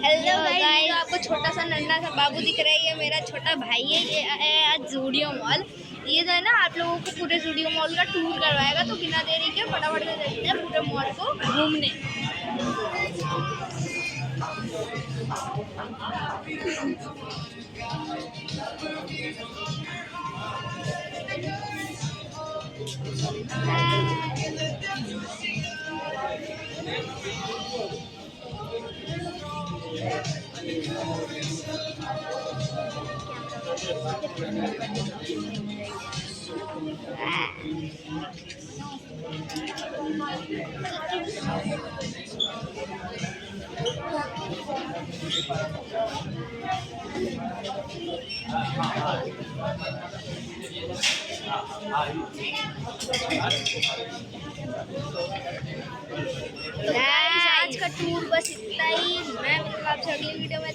Hello guys, आपको छोटा सा नन्हा सा बाबू दिख रहा है, ये मेरा छोटा भाई है। ये आज जूडियो मॉल, ये जो है ना आप लोगों को पूरे जूडियो मॉल का टूर करवाएगा। तो बिना देरी के फटाफट से चलते हैं पूरे मॉल को घूमने। आज का टूर बस इतना ही। मैं आपसे अगली वीडियो में